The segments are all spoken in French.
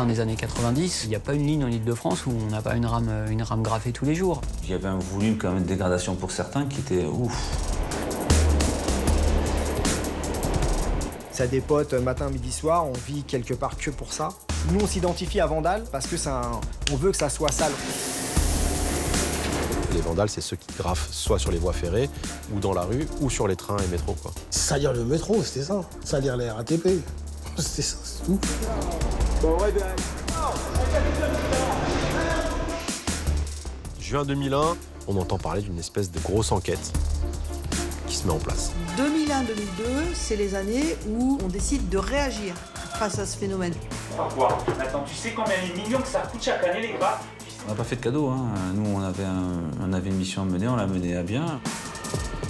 fin des années 90. Il n'y a pas une ligne en Ile-de-France où on n'a pas une rame graffée tous les jours. Il y avait un volume quand même de dégradation pour certains qui était ouf. Ça dépote matin, midi, soir, on vit quelque part que pour ça. Nous, on s'identifie à vandale parce que on veut que ça soit sale. Les vandales, c'est ceux qui graffent soit sur les voies ferrées, ou dans la rue, ou sur les trains et métros, quoi. Salir le métro, c'était ça. Salir les RATP. C'était ça, c'est tout. Juin 2001, on entend parler d'une espèce de grosse enquête qui se met en place. 2001-2002, c'est les années où on décide de réagir face à ce phénomène. Pourquoi? Attends, tu sais combien de millions que ça coûte chaque année, les gars? On n'a pas fait de cadeau, hein. Nous, on avait une mission à mener, on l'a menée à bien.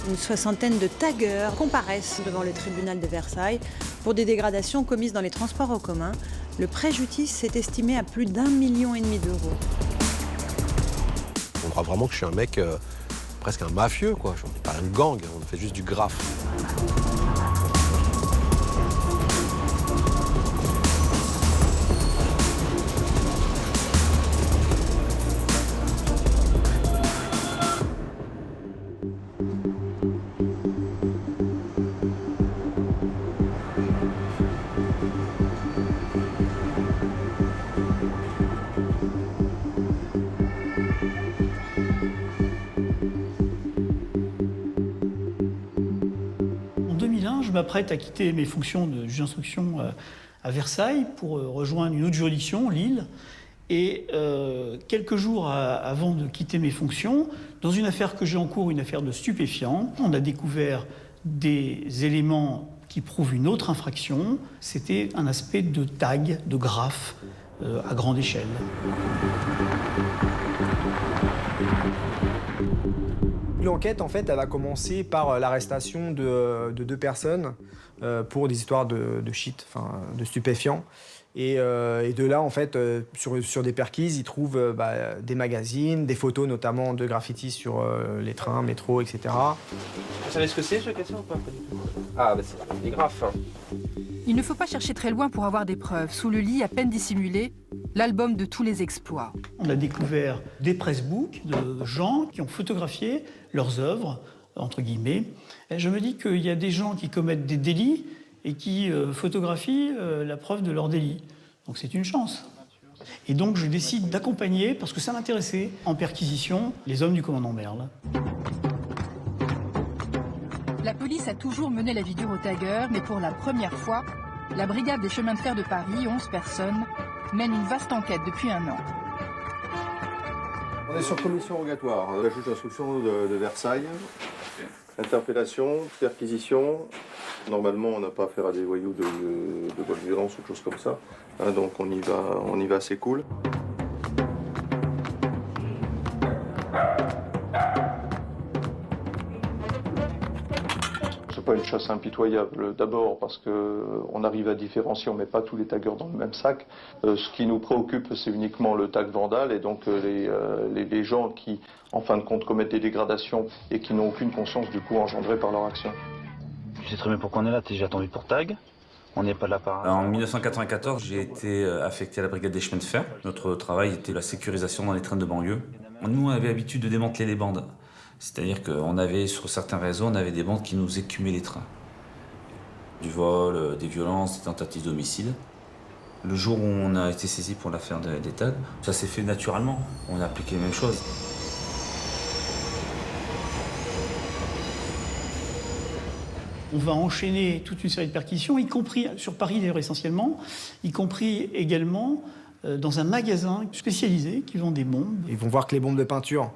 Une soixantaine de taggeurs comparaissent devant le tribunal de Versailles pour des dégradations commises dans les transports en commun. Le préjudice s'est estimé à plus d'1,5 million d'euros. On croit vraiment que je suis un mec, presque un mafieux, quoi. On n'est pas un gang, on fait juste du graff. Je m'apprête à quitter mes fonctions de juge d'instruction à Versailles pour rejoindre une autre juridiction, Lille. Et quelques jours avant de quitter mes fonctions, dans une affaire que j'ai en cours, une affaire de stupéfiants, on a découvert des éléments qui prouvent une autre infraction. C'était un aspect de tag, de graphe à grande échelle. L'enquête, en fait, elle a commencé par l'arrestation de 2 personnes pour des histoires de shit, enfin, de stupéfiants. Et de là, en fait, sur des perquises, ils trouvent des magazines, des photos notamment de graffitis sur les trains, métros, etc. Vous savez ce que c'est, ce question ou pas? Ah, c'est des graphes. Il ne faut pas chercher très loin pour avoir des preuves. Sous le lit, à peine dissimulé, l'album de tous les exploits. On a découvert des pressbooks de gens qui ont photographié leurs œuvres, entre guillemets. Et je me dis qu'il y a des gens qui commettent des délits et qui photographient la preuve de leur délit. Donc c'est une chance. Et donc je décide d'accompagner, parce que ça m'intéressait, en perquisition, les hommes du commandant Merle. La police a toujours mené la vie dure aux taggeurs, mais pour la première fois, la brigade des chemins de fer de Paris, 11 personnes, mène une vaste enquête depuis 1 an. On est sur commission rogatoire, la juge d'instruction de Versailles. Interpellation, perquisition. Normalement, on n'a pas affaire à des voyous de bonne violence ou de choses comme ça. Hein, donc on y va assez cool. C'est pas une chasse impitoyable. D'abord parce qu'on arrive à différencier, on ne met pas tous les taggeurs dans le même sac. Ce qui nous préoccupe, c'est uniquement le tag vandale et donc les gens qui, en fin de compte, commettent des dégradations et qui n'ont aucune conscience du coup engendrée par leur action. Tu sais très bien pourquoi on est là, t'es déjà attendu pour tag. On n'est pas là par... En 1994, j'ai été affecté à la brigade des chemins de fer. Notre travail était la sécurisation dans les trains de banlieue. Nous, on avait l'habitude de démanteler les bandes. C'est-à-dire qu'on avait, sur certains réseaux, on avait des bandes qui nous écumaient les trains. Du vol, des violences, des tentatives d'homicide. Le jour où on a été saisi pour l'affaire des tags, ça s'est fait naturellement. On a appliqué les mêmes choses. On va enchaîner toute une série de perquisitions, y compris sur Paris d'ailleurs essentiellement, y compris également dans un magasin spécialisé qui vend des bombes. Ils vont voir que les bombes de peinture,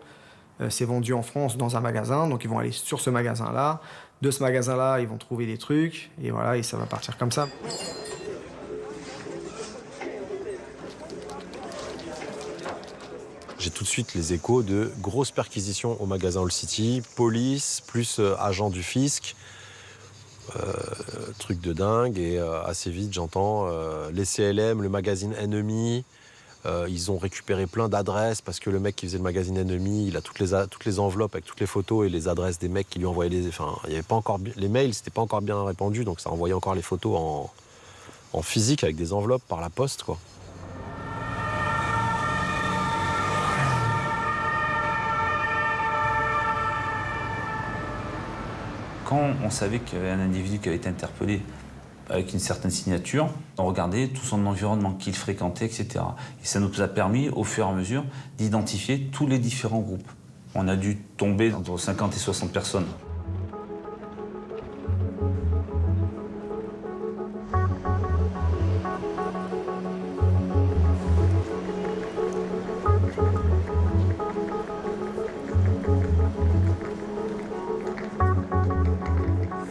c'est vendu en France dans un magasin, donc ils vont aller sur ce magasin-là. De ce magasin-là, ils vont trouver des trucs, et voilà, et ça va partir comme ça. J'ai tout de suite les échos de grosses perquisitions au magasin All City, police, plus agents du fisc. Truc de dingue, et assez vite j'entends les CLM, le magazine Ennemi. Ils ont récupéré plein d'adresses parce que le mec qui faisait le magazine Ennemi, il a toutes les enveloppes avec toutes les photos et les adresses des mecs qui lui envoyaient les... Enfin, il y avait pas encore... Les mails, c'était pas encore bien répandu, donc ça envoyait encore les photos en physique avec des enveloppes par la poste, quoi. Quand on savait qu'il y avait un individu qui avait été interpellé avec une certaine signature, on regardait tout son environnement, qu'il fréquentait, etc. Et ça nous a permis, au fur et à mesure, d'identifier tous les différents groupes. On a dû tomber entre 50 et 60 personnes.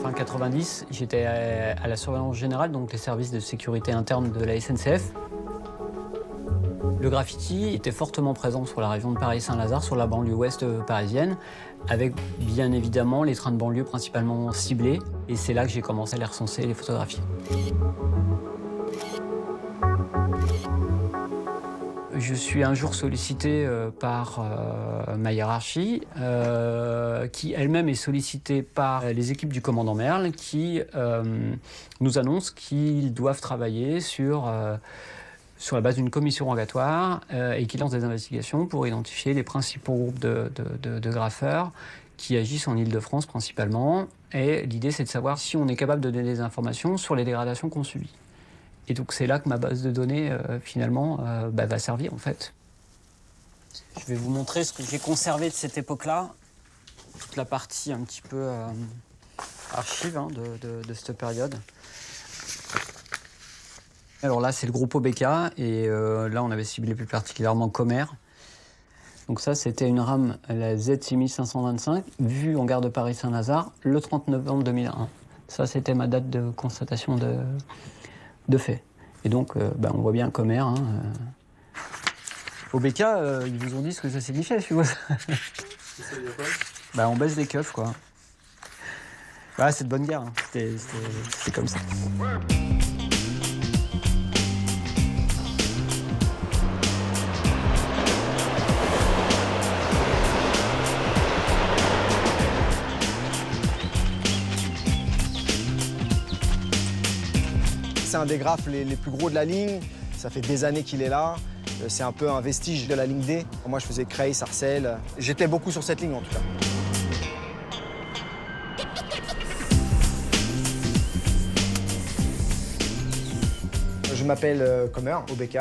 Fin 90, j'étais à la surveillance générale, donc les services de sécurité interne de la SNCF. Le graffiti était fortement présent sur la région de Paris-Saint-Lazare, sur la banlieue ouest parisienne, avec bien évidemment les trains de banlieue principalement ciblés. Et c'est là que j'ai commencé à les recenser et les photographier. Je suis un jour sollicité par ma hiérarchie, qui elle-même est sollicitée par les équipes du commandant Merle, qui nous annoncent qu'ils doivent travailler sur la base d'une commission rogatoire et qui lance des investigations pour identifier les principaux groupes de graffeurs qui agissent en Île-de-France principalement. Et l'idée, c'est de savoir si on est capable de donner des informations sur les dégradations qu'on subit. Et donc c'est là que ma base de données, finalement, va servir, en fait. Je vais vous montrer ce que j'ai conservé de cette époque-là. Toute la partie un petit peu archive de cette période. Alors là, c'est le groupe OBK, et là, on avait ciblé plus particulièrement Comer. Donc ça, c'était une rame, la Z6525, vue en gare de Paris-Saint-Lazare, le 30 novembre 2001. Ça, c'était ma date de constatation de fait. Et donc, on voit bien Comer. OBK, ils vous ont dit ce que ça signifiait, je suppose. On baisse les keufs, quoi. C'est de bonne guerre, hein. C'était comme ça. C'est un des graphes les plus gros de la ligne. Ça fait des années qu'il est là. C'est un peu un vestige de la ligne D. Moi, je faisais Creil, Sarcelles. J'étais beaucoup sur cette ligne, en tout cas. Je m'appelle Comer, OBK.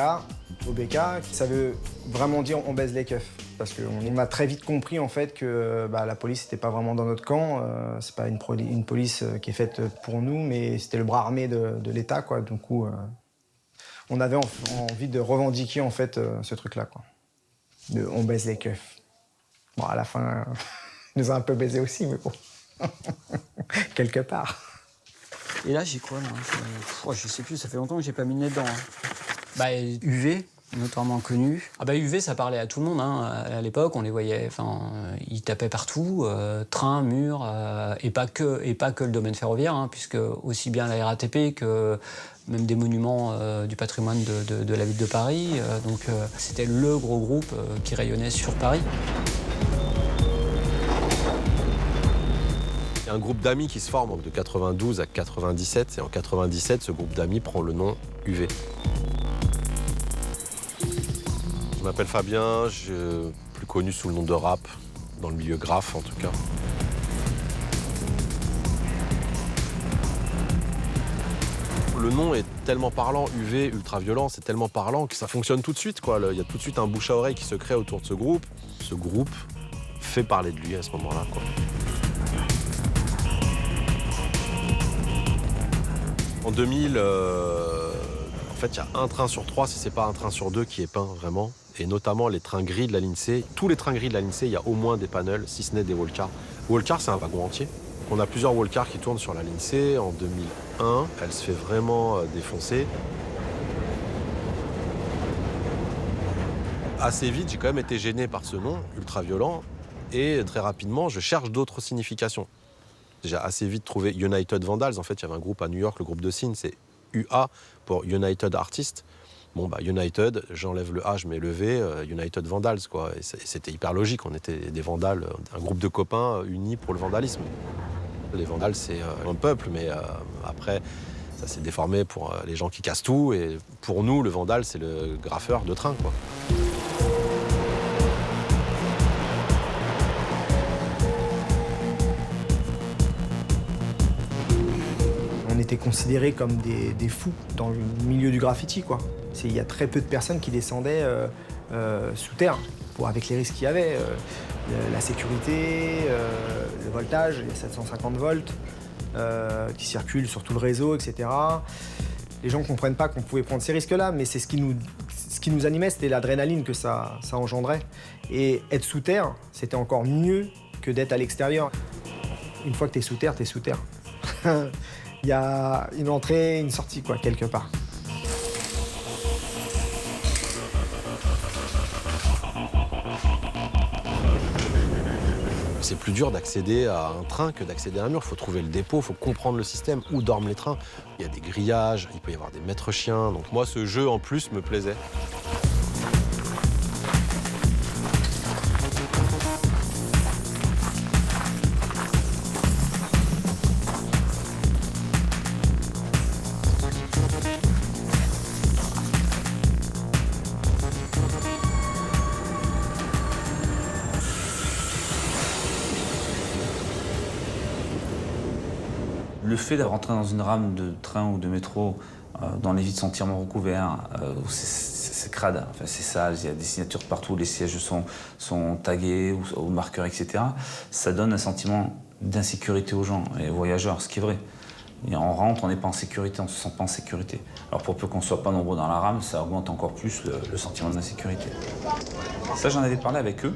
OBK, ça veut vraiment dire on baise les keufs. Parce qu'on a très vite compris en fait que la police n'était pas vraiment dans notre camp. C'est pas une police qui est faite pour nous, mais c'était le bras armé de l'État, quoi. Du coup, on avait envie de revendiquer en fait ce truc-là, quoi. On baise les keufs. Bon, à la fin, ils nous a un peu baisé aussi, mais bon, quelque part. Et là, j'ai quoi, là? Je sais plus, ça fait longtemps que j'ai pas mis le nez dedans. UV. Notamment connu. UV, ça parlait à tout le monde, hein. À l'époque, on les voyait, ils tapaient partout, trains, murs, et pas que le domaine ferroviaire, hein, puisque aussi bien la RATP que même des monuments du patrimoine de la ville de Paris. Donc c'était le gros groupe qui rayonnait sur Paris. Il y a un groupe d'amis qui se forme donc de 92 à 97, et en 97, ce groupe d'amis prend le nom UV. Je m'appelle Fabien, plus connu sous le nom de Rap, dans le milieu graphe en tout cas. Le nom est tellement parlant, UV, ultra-violent, c'est tellement parlant que ça fonctionne tout de suite, quoi. Il y a tout de suite un bouche à oreille qui se crée autour de ce groupe. Ce groupe fait parler de lui à ce moment-là, quoi. En 2000, en fait, il y a un train sur 3, si c'est pas un train sur 2, qui est peint vraiment. Et notamment les trains gris de la ligne C. Tous les trains gris de la ligne C, il y a au moins des panels, si ce n'est des wallcars. Wallcar, c'est un wagon entier. On a plusieurs wallcars qui tournent sur la ligne C. En 2001, elle se fait vraiment défoncer. Assez vite, j'ai quand même été gêné par ce nom, ultra-violent. Et très rapidement, je cherche d'autres significations. J'ai assez vite trouvé United Vandals. En fait, il y avait un groupe à New York, le groupe de Sin, c'est UA pour United Artists. Bon, United, j'enlève le A, je mets le V, United Vandals, quoi. Et c'était hyper logique, on était des vandales, un groupe de copains unis pour le vandalisme. Les vandales, c'est un peuple, mais après, ça s'est déformé pour les gens qui cassent tout. Et pour nous, le vandale, c'est le graffeur de train, quoi. était considérés comme des fous dans le milieu du graffiti, quoi. Il y a très peu de personnes qui descendaient sous terre, avec les risques qu'il y avait. La sécurité, le voltage, les 750 volts qui circulent sur tout le réseau, etc. Les gens ne comprennent pas qu'on pouvait prendre ces risques-là, mais c'est ce qui nous animait, c'était l'adrénaline que ça engendrait. Et être sous terre, c'était encore mieux que d'être à l'extérieur. Une fois que tu es sous terre, tu es sous terre. Il y a une entrée, une sortie, quoi, quelque part. C'est plus dur d'accéder à un train que d'accéder à un mur. Il faut trouver le dépôt, il faut comprendre le système, où dorment les trains. Il y a des grillages, il peut y avoir des maîtres chiens. Donc moi, ce jeu, en plus, me plaisait. Le fait de rentrer dans une rame de train ou de métro, dans les vides entièrement recouverts, c'est crade, enfin, c'est sale, il y a des signatures partout, les sièges sont tagués ou marqueurs, etc. Ça donne un sentiment d'insécurité aux gens et aux voyageurs, ce qui est vrai. Et on rentre, on n'est pas en sécurité, on ne se sent pas en sécurité. Alors pour peu qu'on ne soit pas nombreux dans la rame, ça augmente encore plus le sentiment d'insécurité. Ça, j'en avais parlé avec eux.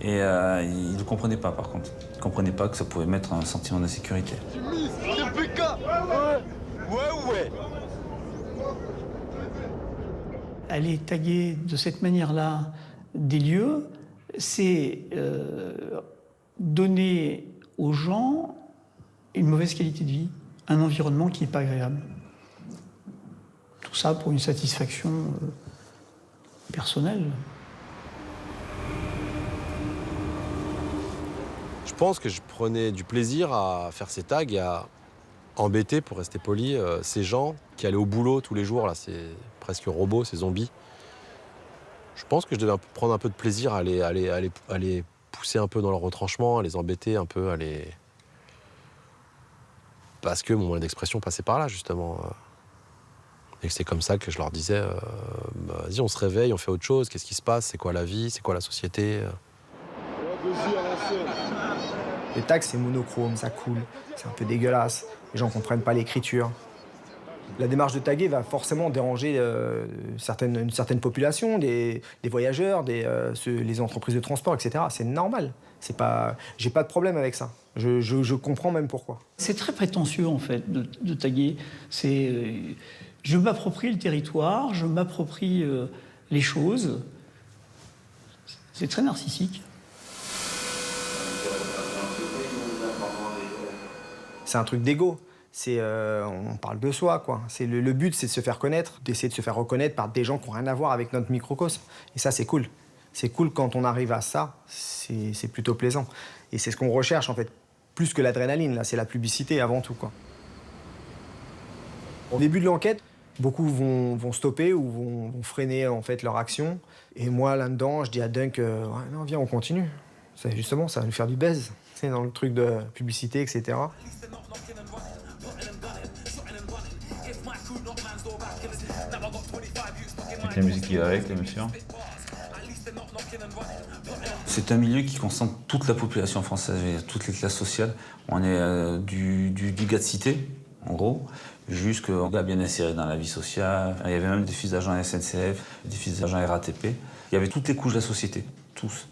Et ils ne comprenaient pas, par contre. Ils ne comprenaient pas que ça pouvait mettre un sentiment d'insécurité. Ouais. Aller taguer de cette manière-là des lieux, c'est donner aux gens une mauvaise qualité de vie, un environnement qui n'est pas agréable. Tout ça pour une satisfaction personnelle. Je pense que je prenais du plaisir à faire ces tags et à embêter, pour rester poli, ces gens qui allaient au boulot tous les jours, là, c'est presque robots, ces zombies. Je pense que je devais prendre un peu de plaisir à les pousser un peu dans leur retranchement, à les embêter un peu, parce que mon moyen d'expression passait par là, justement. Et c'est comme ça que je leur disais, vas-y, on se réveille, on fait autre chose, qu'est-ce qui se passe, c'est quoi la vie, c'est quoi la société. Les tags, c'est monochrome, ça coule, c'est un peu dégueulasse. Les gens ne comprennent pas l'écriture. La démarche de taguer va forcément déranger une certaine population, des voyageurs, les entreprises de transport, etc. C'est normal. J'ai pas de problème avec ça. Je comprends même pourquoi. C'est très prétentieux, en fait, de taguer. Je m'approprie le territoire, je m'approprie les choses. C'est très narcissique. C'est un truc d'ego. On parle de soi, quoi. Le but, c'est de se faire connaître, d'essayer de se faire reconnaître par des gens qui n'ont rien à voir avec notre microcosme. Et ça, c'est cool. C'est cool quand on arrive à ça, c'est plutôt plaisant. Et c'est ce qu'on recherche, en fait. Plus que l'adrénaline, là, c'est la publicité avant tout, quoi. Au début de l'enquête, beaucoup vont stopper ou vont freiner, en fait, leur action. Et moi, là-dedans, je dis à Dunk, non, viens, on continue. Justement, ça va nous faire du buzz. C'est dans le truc de publicité, etc. Avec la musique qui va avec, bien sûr. C'est un milieu qui concentre toute la population française, toutes les classes sociales. On est du gars de cité, en gros, jusqu'au gars bien inséré dans la vie sociale. Il y avait même des fils d'agents SNCF, des fils d'agents RATP. Il y avait toutes les couches de la société, tous.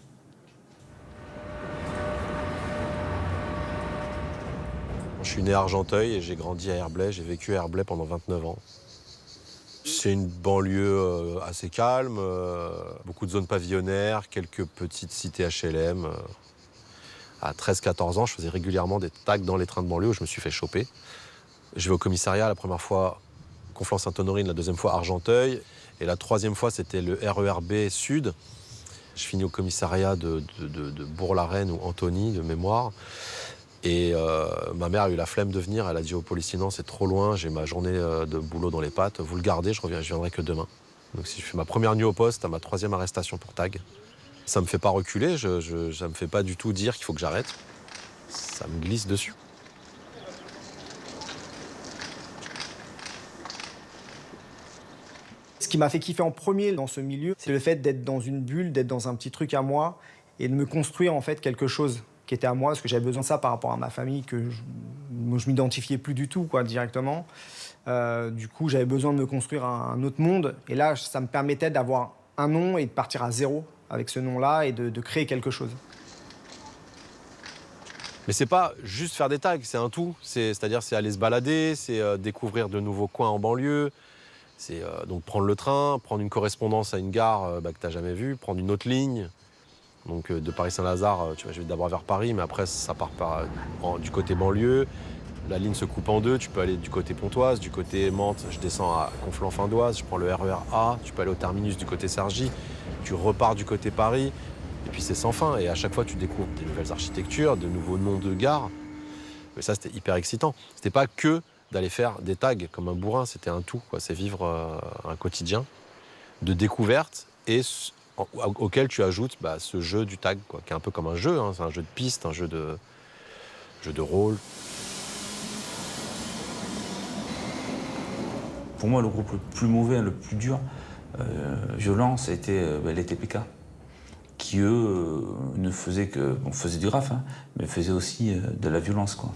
Je suis né à Argenteuil et j'ai grandi à Herblay. J'ai vécu à Herblay pendant 29 ans. C'est une banlieue assez calme, beaucoup de zones pavillonnaires, quelques petites cités HLM. À 13-14 ans, je faisais régulièrement des tags dans les trains de banlieue où je me suis fait choper. Je vais au commissariat la première fois, Conflans-Sainte-Honorine, la deuxième fois Argenteuil. Et la troisième fois, c'était le RERB Sud. Je finis au commissariat de Bourg-la-Reine ou Antony, de mémoire. Et ma mère a eu la flemme de venir, elle a dit aux policiers non, c'est trop loin, j'ai ma journée de boulot dans les pattes, vous le gardez, je viendrai que demain. Donc si je fais ma première nuit au poste, à ma 3e arrestation pour tag. Ça me fait pas reculer, ça me fait pas du tout dire qu'il faut que j'arrête. Ça me glisse dessus. Ce qui m'a fait kiffer en premier dans ce milieu, c'est le fait d'être dans une bulle, d'être dans un petit truc à moi et de me construire en fait quelque chose qui était à moi, parce que j'avais besoin de ça par rapport à ma famille, que je m'identifiais plus du tout quoi, directement. Du coup, j'avais besoin de me construire un autre monde. Et là, ça me permettait d'avoir un nom et de partir à zéro avec ce nom-là et de créer quelque chose. Mais c'est pas juste faire des tags, c'est un tout. C'est-à-dire c'est aller se balader, c'est découvrir de nouveaux coins en banlieue, c'est donc prendre le train, prendre une correspondance à une gare que tu n'as jamais vue, prendre une autre ligne. Donc de Paris-Saint-Lazare, je vais d'abord vers Paris, mais après ça part du côté banlieue. La ligne se coupe en deux, tu peux aller du côté Pontoise, du côté Mantes, je descends à Conflans-Fin-d'Oise, je prends le RER A, tu peux aller au terminus du côté Cergy, tu repars du côté Paris, et puis c'est sans fin. Et à chaque fois, tu découvres des nouvelles architectures, de nouveaux noms de gares. Mais ça, c'était hyper excitant. C'était pas que d'aller faire des tags comme un bourrin, c'était un tout, quoi. C'est vivre un quotidien de découverte et auquel tu ajoutes ce jeu du tag, quoi, qui est un peu comme un jeu, hein. C'est un jeu de piste, un jeu de rôle. Pour moi, le groupe le plus mauvais, le plus dur, violent, ça a été les TPK, qui eux ne faisaient que... On faisait du graphe, hein, mais faisaient aussi de la violence, quoi.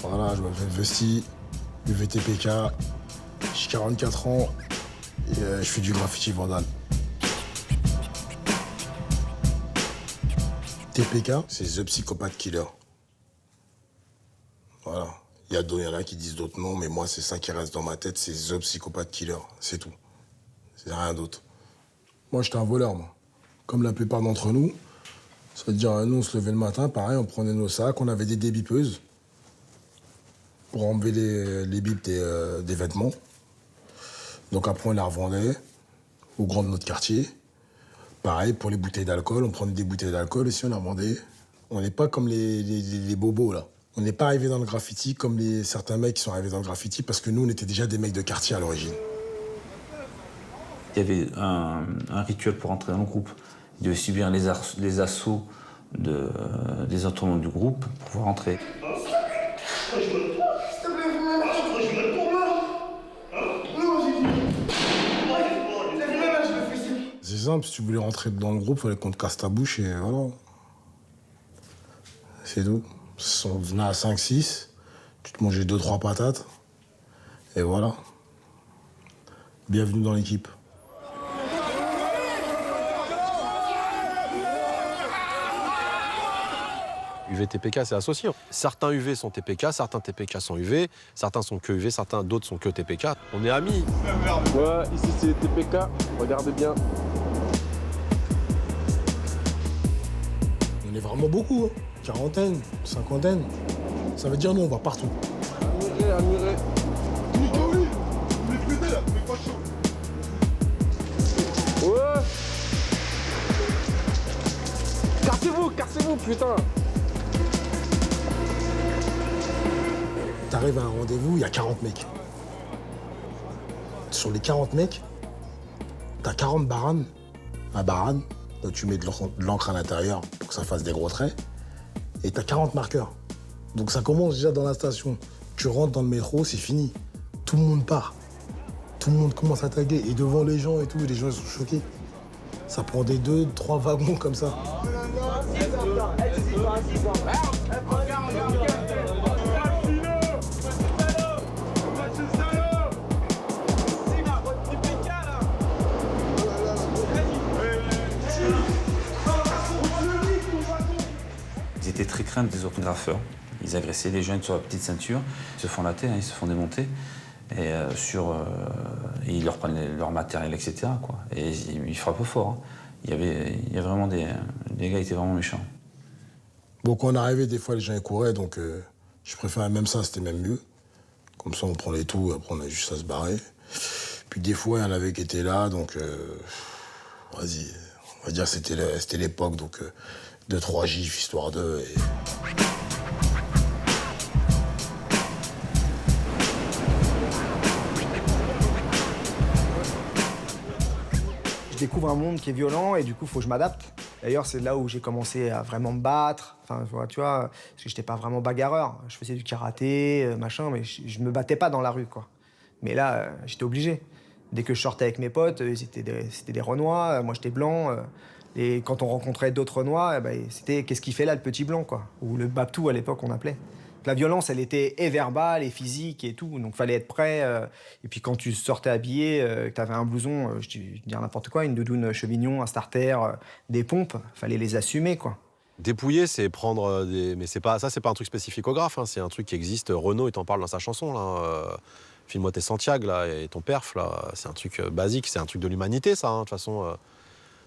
Voilà, je m'appelle Vesti, du VTPK, j'ai 44 ans et je fais du graffiti vandal. TPK, c'est The Psychopath Killer. Voilà. Il y en a qui disent d'autres noms, mais moi, c'est ça qui reste dans ma tête, c'est The Psychopath Killer. C'est tout. C'est rien d'autre. Moi, j'étais un voleur, moi. Comme la plupart d'entre nous. C'est-à-dire, nous, on se levait le matin, pareil, on prenait nos sacs, on avait des débipeuses pour enlever les bips des vêtements. Donc après, on les revendait au grand de notre quartier. Pareil, pour les bouteilles d'alcool, on prenait des bouteilles d'alcool et si on les revendait. On n'est pas comme les bobos, là. On n'est pas arrivé dans le graffiti comme certains mecs qui sont arrivés dans le graffiti parce que nous, on était déjà des mecs de quartier à l'origine. Il y avait un rituel pour entrer dans le groupe. Il devait subir les assauts des autres membres du groupe pour pouvoir entrer. C'est simple, si tu voulais rentrer dans le groupe, il fallait qu'on te casse ta bouche et voilà. C'est tout. On venait à 5-6, tu te mangeais 2-3 patates, et voilà. Bienvenue dans l'équipe. UV-TPK, c'est associé. Certains UV sont TPK, certains TPK sont UV, certains sont que UV, d'autres sont que TPK. On est amis. Ouais, ici c'est TPK, regardez bien. On est vraiment beaucoup, hein. Quarantaine, cinquantaine. Ça veut dire nous, on va partout. Admirez. Ouais. Cassez-vous, putain. T'arrives à un rendez-vous, il y a 40 mecs. Sur les 40 mecs, t'as 40 baranes. Un barane, donc tu mets de l'encre à l'intérieur pour que ça fasse des gros traits. Et t'as 40 marqueurs. Donc ça commence déjà dans la station. Tu rentres dans le métro, c'est fini. Tout le monde part. Tout le monde commence à taguer. Et devant les gens et tout, les gens sont choqués. Ça prend des 2-3 wagons comme ça. Ils étaient très craintes des orthographes. Ils agressaient les jeunes sur la petite ceinture, ils se font latter, hein, ils se font démonter. Et, et ils leur prenaient leur matériel, etc., quoi. Et ils frappent fort. Hein. Il y a vraiment des gars qui étaient vraiment méchants. Bon, quand on arrivait, des fois, les gens ils couraient, donc je préférais même ça, c'était même mieux. Comme ça, on prenait tout, après, on a juste à se barrer. Puis des fois, il y en avait qui étaient là, donc vas-y, on va dire c'était l'époque, donc 2-3 gifs, histoire d'eux. Et... Je découvre un monde qui est violent et du coup, il faut que je m'adapte. D'ailleurs, c'est là où j'ai commencé à vraiment me battre. Enfin, tu vois, parce que j'étais pas vraiment bagarreur. Je faisais du karaté, machin, mais je me battais pas dans la rue, quoi. Mais là, j'étais obligé. Dès que je sortais avec mes potes, c'était des Renois, moi j'étais blanc. Et quand on rencontrait d'autres Renois, c'était « qu'est-ce qu'il fait là, le petit blanc ?» quoi. Ou le Babtou, à l'époque, on appelait. La violence, elle était et verbale, et physique, et tout. Donc, fallait être prêt. Et puis, quand tu sortais habillé, que t'avais un blouson, je vais dire n'importe quoi, une doudoune chevignon, un starter, des pompes, fallait les assumer, quoi. Dépouiller, c'est prendre des... Mais c'est pas un truc spécifique au graphe, hein. C'est un truc qui existe. Renaud, il t'en parle dans sa chanson, là. File-moi tes Santiago, là, et ton perf, là. C'est un truc basique, c'est un truc de l'humanité, ça, hein. De toute façon...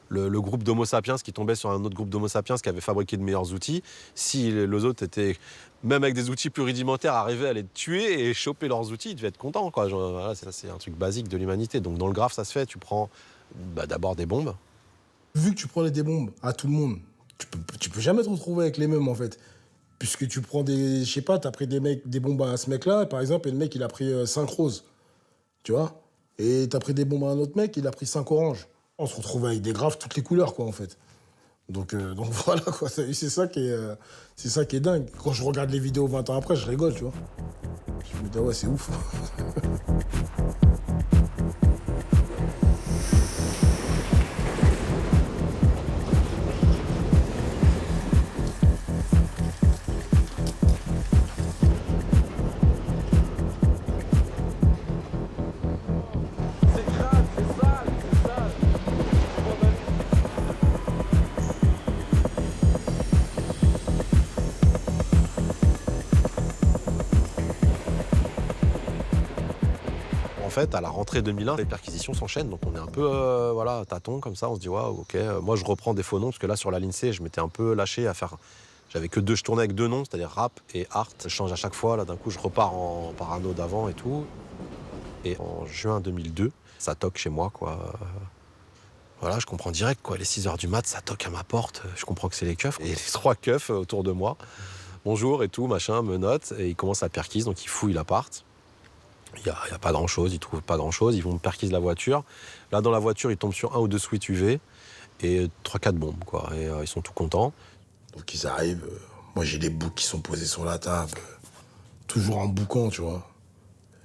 Le groupe d'Homo sapiens qui tombait sur un autre groupe d'Homo sapiens qui avait fabriqué de meilleurs outils, si les autres étaient, même avec des outils plus rudimentaires, arrivaient à les tuer et choper leurs outils, ils devaient être contents, quoi. Genre, voilà, c'est un truc basique de l'humanité. Donc dans le graphe, ça se fait, tu prends d'abord des bombes. Vu que tu prenais des bombes à tout le monde, tu peux jamais te retrouver avec les mêmes, en fait. Puisque tu prends je sais pas, t'as pris des bombes à ce mec-là, par exemple, et le mec, il a pris 5 roses. Tu vois? Et t'as pris des bombes à un autre mec, il a pris 5 oranges. On se retrouve avec des graphes toutes les couleurs, quoi, en fait. Donc voilà, quoi. C'est ça qui est dingue. Quand je regarde les vidéos 20 ans après, je rigole, tu vois. Je me dis, ah ouais, c'est ouf. En fait, à la rentrée 2001, les perquisitions s'enchaînent, donc on est un peu tâton comme ça, on se dit waouh, ok. Moi je reprends des faux noms, parce que là sur la l'INSEE, je m'étais un peu lâché à faire. J'avais que je tournais avec 2 noms, c'est-à-dire rap et art. Je change à chaque fois, là d'un coup je repars en parano d'avant et tout. Et en juin 2002, ça toque chez moi, quoi. Voilà, je comprends direct, quoi. Les 6h du mat, ça toque à ma porte, je comprends que c'est les keufs. Et les 3 keufs autour de moi, bonjour et tout, machin, me notent, et ils commencent à perquise, donc ils fouillent l'appart. Il n'y a pas grand-chose, ils trouvent pas grand-chose, ils vont perquiser la voiture. Là, dans la voiture, ils tombent sur 1 ou 2 suites UV et 3-4 bombes, quoi. Et ils sont tout contents. Donc ils arrivent, moi j'ai des boucs qui sont posés sur la table, toujours en boucan, tu vois.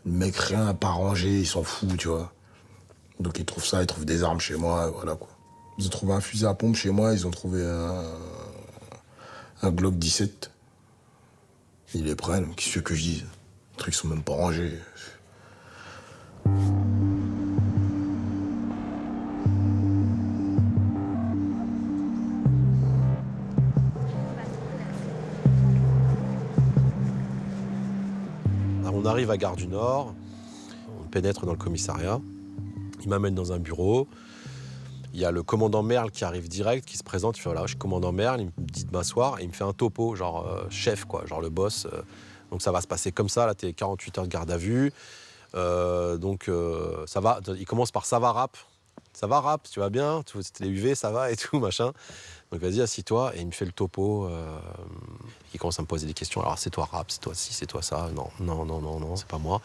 Le mec, rien à pas ranger, il s'en fout, tu vois. Donc ils trouvent ça, ils trouvent des armes chez moi, et voilà, quoi. Ils ont trouvé un fusil à pompe chez moi, ils ont trouvé un Glock 17. Ils les prennent, qu'est-ce que je dise? Les trucs sont même pas rangés. On arrive à Gare du Nord, on pénètre dans le commissariat, il m'amène dans un bureau, il y a le commandant Merle qui arrive direct, qui se présente, il fait voilà, je suis commandant Merle, il me dit de m'asseoir et il me fait un topo, genre chef, quoi, genre le boss. Donc ça va se passer comme ça, là t'es 48 heures de garde à vue, ça va, il commence par ça va rap, tu vas bien, c'était les UV, ça va et tout, machin. Donc vas-y, assis-toi, et il me fait le topo. Il commence à me poser des questions. Alors c'est toi rap, c'est toi ci, c'est toi ça. Non, c'est pas moi.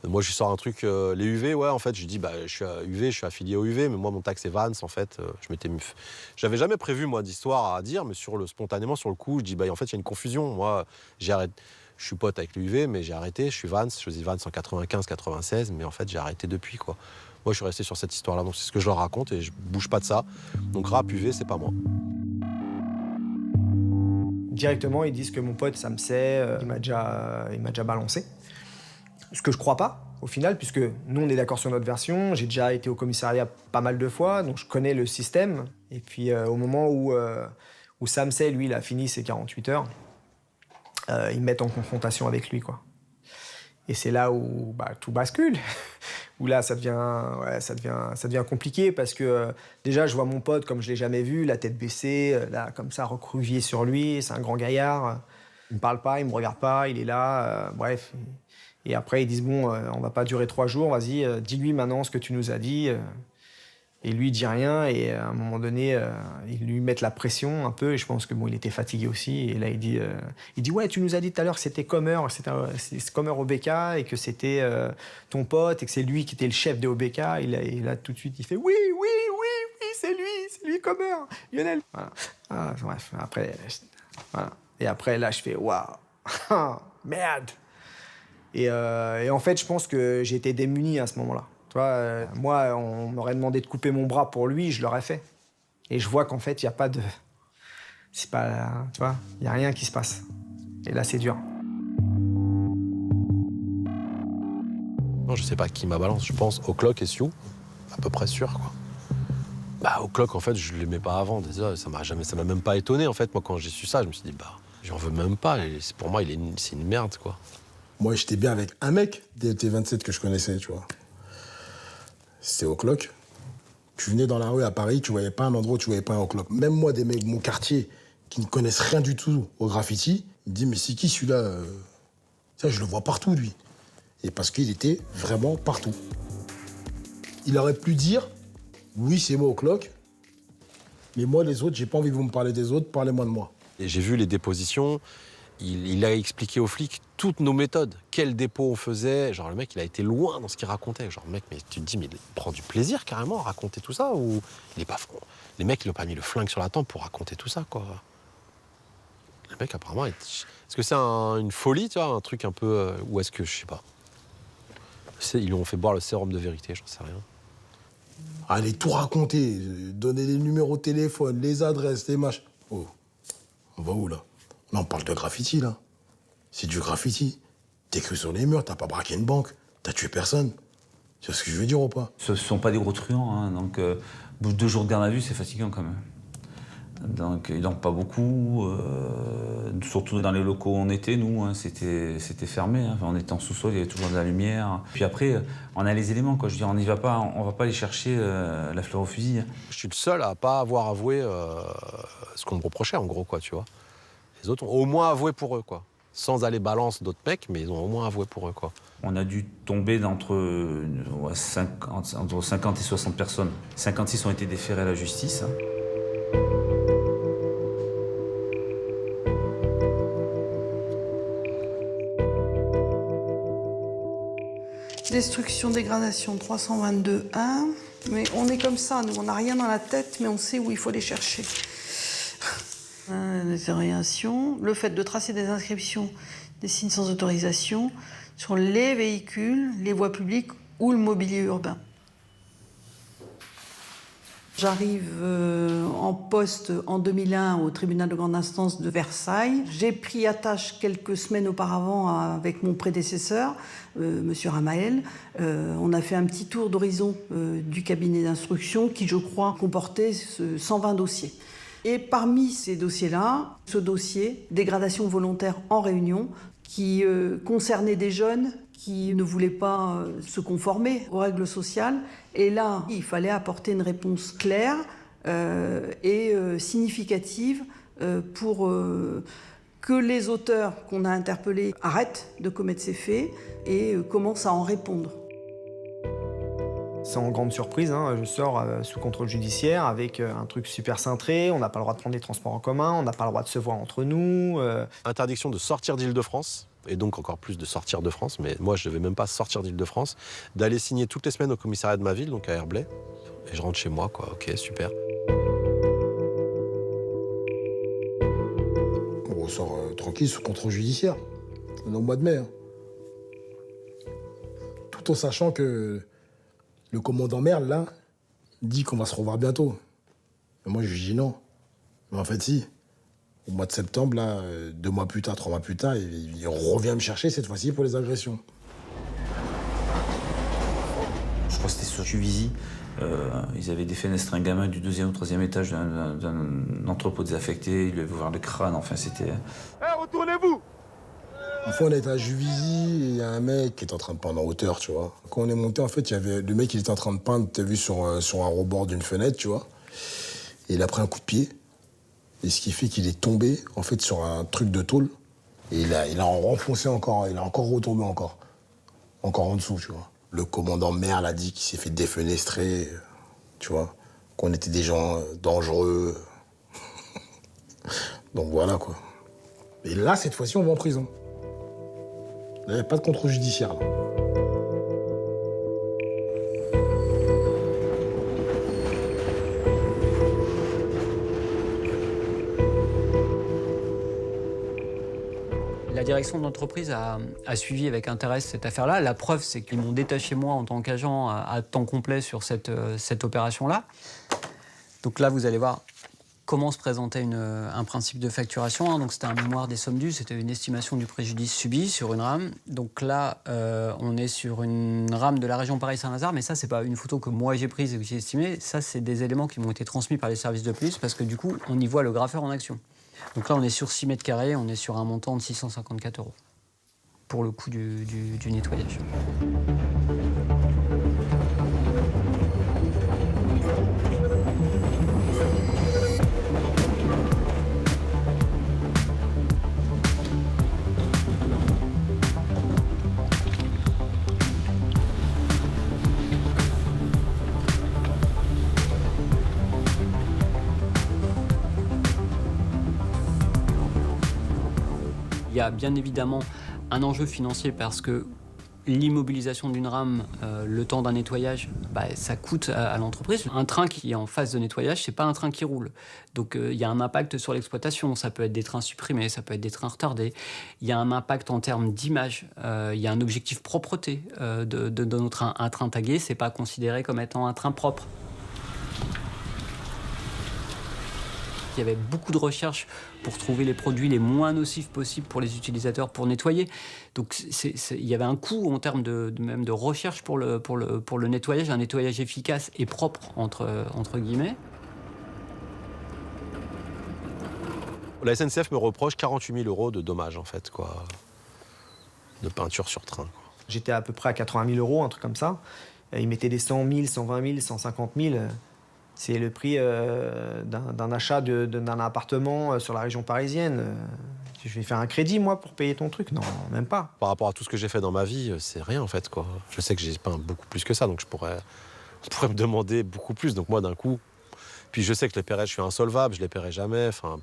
Moi, je lui sors un truc, les UV, ouais, en fait, je lui dis, je suis à UV, je suis affilié au UV, mais moi, mon tag, c'est Vance, en fait. J'avais jamais prévu, moi, d'histoire à dire, mais spontanément, sur le coup, je dis, en fait, il y a une confusion. Moi, j'ai arrêté. Je suis pote avec le UV, mais j'ai arrêté. Je suis Vance, je faisais Vance en 95-96, mais en fait, j'ai arrêté depuis, quoi. Moi, je suis resté sur cette histoire-là, donc c'est ce que je leur raconte et je bouge pas de ça. Donc rap, UV, c'est pas moi. Directement, ils disent que mon pote, ça me sait, il m'a déjà balancé. Ce que je crois pas, au final, puisque nous, on est d'accord sur notre version. J'ai déjà été au commissariat pas mal de fois, donc je connais le système. Et puis, au moment où Sam sait, lui, il a fini ses 48 heures, ils me mettent en confrontation avec lui, quoi. Et c'est là où tout bascule. Où là, ça devient compliqué parce que déjà, je vois mon pote comme je l'ai jamais vu, la tête baissée, là, comme ça, recroquevillé sur lui. C'est un grand gaillard. Il me parle pas, il me regarde pas, il est là, bref. Et après, ils disent, bon, on va pas durer 3 jours, vas-y, dis-lui maintenant ce que tu nous as dit. Et lui, il dit rien, et à un moment donné, ils lui mettent la pression un peu, et je pense que il était fatigué aussi. Et là, il dit, ouais, tu nous as dit tout à l'heure que c'était Comer, c'est Comer OBK, et que c'était ton pote, et que c'est lui qui était le chef de OBK. Et là, tout de suite, il fait, oui, c'est lui commun, Lionel. Voilà. Ah, bref, après, voilà. Et après, là, je fais waouh, merde. Et en fait, je pense que j'ai été démuni à ce moment-là. Tu vois, moi, on m'aurait demandé de couper mon bras pour lui, je l'aurais fait. Et je vois qu'en fait, il n'y a pas de. C'est pas. Tu vois, il n'y a rien qui se passe. Et là, c'est dur. Non, je sais pas qui m'a balance, je pense O'Clock et Sioux, à peu près sûr, quoi. Bah, O'Clock, en fait, je l'aimais pas avant, déjà, ça m'a même pas étonné, en fait. Moi, quand j'ai su ça, je me suis dit, bah, j'en veux même pas. Et pour moi, c'est une merde, quoi. Moi, j'étais bien avec un mec des T27 que je connaissais, tu vois. C'était O'Clock. Tu venais dans la rue à Paris, tu voyais pas un endroit où tu voyais pas un O'Clock. Même moi, des mecs de mon quartier qui ne connaissent rien du tout au graffiti, ils me disent, mais c'est qui celui-là Ça, je le vois partout, lui. Et parce qu'il était vraiment partout. Il aurait pu dire, oui, c'est moi O'Clock, mais moi, les autres, j'ai pas envie que vous me parlez des autres, parlez-moi de moi. Et j'ai vu les dépositions, il a expliqué aux flics toutes nos méthodes, quel dépôt on faisait. Genre, le mec, il a été loin dans ce qu'il racontait. Genre, mec, mais tu te dis, mais il prend du plaisir carrément à raconter tout ça ou il est pas franc. Les mecs, ils n'ont pas mis le flingue sur la tempe pour raconter tout ça, quoi. Le mec, apparemment, est-ce que c'est une folie, tu vois, un truc un peu. Ou est-ce que, je sais pas. Ils lui ont fait boire le sérum de vérité, j'en sais rien. Allez tout raconter, donner les numéros de téléphone, les adresses, les machins. Oh, on va où, là? Là, on parle de graffiti, là. C'est du graffiti. T'écris sur les murs, t'as pas braqué une banque, t'as tué personne. Tu vois ce que je veux dire ou pas? Ce sont pas des gros truands, hein, donc 2 jours de garde à vue, c'est fatigant quand même. Donc ils dorment pas beaucoup, surtout dans les locaux où on était, nous, hein, c'était fermé. Hein. Enfin, on était en sous-sol, il y avait toujours de la lumière. Puis après, on a les éléments, quoi. Je veux dire, on va pas aller chercher la fleur au fusil. Je suis le seul à pas avoir avoué ce qu'on me reprochait, en gros, quoi, tu vois. Les autres ont au moins avoué pour eux, quoi. Sans aller balance d'autres mecs, mais ils ont au moins avoué pour eux, quoi. On a dû tomber entre 50 et 60 personnes. 56 ont été déférés à la justice. Hein. Destruction, dégradation, 322-1. Mais on est comme ça, nous, on n'a rien dans la tête, mais on sait où il faut les chercher. Détérioration, le fait de tracer des inscriptions, des signes sans autorisation sur les véhicules, les voies publiques ou le mobilier urbain. J'arrive en poste en 2001 au tribunal de grande instance de Versailles. J'ai pris attache quelques semaines auparavant avec mon prédécesseur, Monsieur Ramael. On a fait un petit tour d'horizon du cabinet d'instruction qui, je crois, comportait 120 dossiers. Et parmi ces dossiers-là, ce dossier, dégradation volontaire en réunion, qui concernait des jeunes qui ne voulaient pas se conformer aux règles sociales. Et là, il fallait apporter une réponse claire et significative pour que les auteurs qu'on a interpellés arrêtent de commettre ces faits et commencent à en répondre. Sans grande surprise, hein, je sors sous contrôle judiciaire avec un truc super cintré. On n'a pas le droit de prendre les transports en commun, on n'a pas le droit de se voir entre nous. Interdiction de sortir d'Île-de-France, et donc encore plus de sortir de France, mais moi je ne devais même pas sortir d'Île-de-France, d'aller signer toutes les semaines au commissariat de ma ville, donc à Herblay, et je rentre chez moi, quoi. Ok, super. On ressort tranquille sous contrôle judiciaire. On est au mois de mai. Hein. Tout en sachant que le commandant Merle, là, dit qu'on va se revoir bientôt. Et moi, je lui dis non. Mais en fait, si. Au mois de septembre, là, 2 mois plus tard, 3 mois plus tard, il revient me chercher, cette fois-ci, pour les agressions. Je crois que c'était sur Juvisy. Ils avaient défenestré un gamin du 2e ou 3e étage d'un entrepôt désaffecté. Il lui avait ouvert le crâne. Enfin, c'était... Retournez-vous! Une fois, on était à Juvisy, et il y a un mec qui était en train de peindre en hauteur, tu vois. Quand on est monté, en fait, il y avait le mec qui était en train de peindre, t'as vu, sur un rebord d'une fenêtre, tu vois. Et il a pris un coup de pied. Et ce qui fait qu'il est tombé, en fait, sur un truc de tôle. Et il a renfoncé encore, il a encore retombé encore en dessous, tu vois. Le commandant Merle a dit qu'il s'est fait défenestrer, tu vois. Qu'on était des gens dangereux. Donc voilà, quoi. Et là, cette fois-ci, on va en prison. Il n'y avait pas de contrôle judiciaire, là. direction de l'entreprise a suivi avec intérêt cette affaire-là. La preuve, c'est qu'ils m'ont détaché moi en tant qu'agent à temps complet sur cette opération-là. Donc là, vous allez voir comment se présentait un principe de facturation. Hein. Donc c'était un mémoire des sommes dues, c'était une estimation du préjudice subi sur une rame. Donc là, on est sur une rame de la région Paris-Saint-Lazare, mais ça, c'est pas une photo que moi j'ai prise et que j'ai estimée. Ça, c'est des éléments qui m'ont été transmis par les services de police parce que du coup, on y voit le graffeur en action. Donc là, on est sur 6 mètres carrés, on est sur un montant de 654 € pour le coût du nettoyage. Il y a bien évidemment un enjeu financier parce que l'immobilisation d'une rame, le temps d'un nettoyage, ça coûte à l'entreprise. Un train qui est en phase de nettoyage, c'est pas un train qui roule. Donc il y a un impact sur l'exploitation. Ça peut être des trains supprimés, ça peut être des trains retardés. Il y a un impact en termes d'image. Il y a un objectif propreté de nos trains. Un train tagué, c'est pas considéré comme étant un train propre. Il y avait beaucoup de recherches pour trouver les produits les moins nocifs possibles pour les utilisateurs pour nettoyer. Donc il y avait un coût en termes même de recherche pour le nettoyage, un nettoyage efficace et propre entre guillemets. La SNCF me reproche 48 000 € de dommages en fait, quoi, de peinture sur train, quoi. J'étais à peu près à 80 000 €, un truc comme ça. Ils mettaient des 100 000, 120 000, 150 000. C'est le prix d'un achat d'un appartement sur la région parisienne. Je vais faire un crédit, moi, pour payer ton truc? Non, même pas. Par rapport à tout ce que j'ai fait dans ma vie, c'est rien, en fait, quoi. Je sais que j'ai peint beaucoup plus que ça, donc je pourrais me demander beaucoup plus. Donc moi, d'un coup... Puis je sais que les paierais, je suis insolvable, je les paierai jamais. Enfin,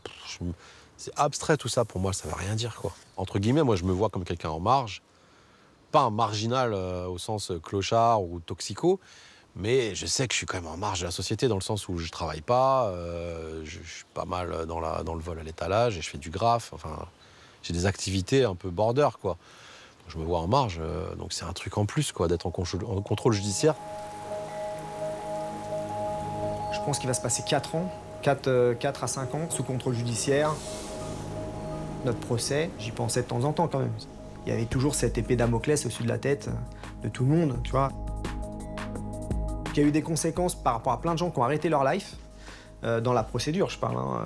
c'est abstrait, tout ça. Pour moi, ça veut rien dire, quoi. Entre guillemets, moi, je me vois comme quelqu'un en marge. Pas un marginal au sens clochard ou toxico, mais je sais que je suis quand même en marge de la société, dans le sens où je travaille pas, je suis pas mal dans le vol à l'étalage, et je fais du graphe, enfin, j'ai des activités un peu border, quoi. Donc, je me vois en marge, donc c'est un truc en plus, quoi, d'être en contrôle judiciaire. Je pense qu'il va se passer 4 ans, 4 à 5 ans, sous contrôle judiciaire. Notre procès, j'y pensais de temps en temps, quand même. Il y avait toujours cette épée Damoclès au-dessus de la tête de tout le monde, tu vois. Il y a eu des conséquences par rapport à plein de gens qui ont arrêté leur life, dans la procédure, je parle, hein,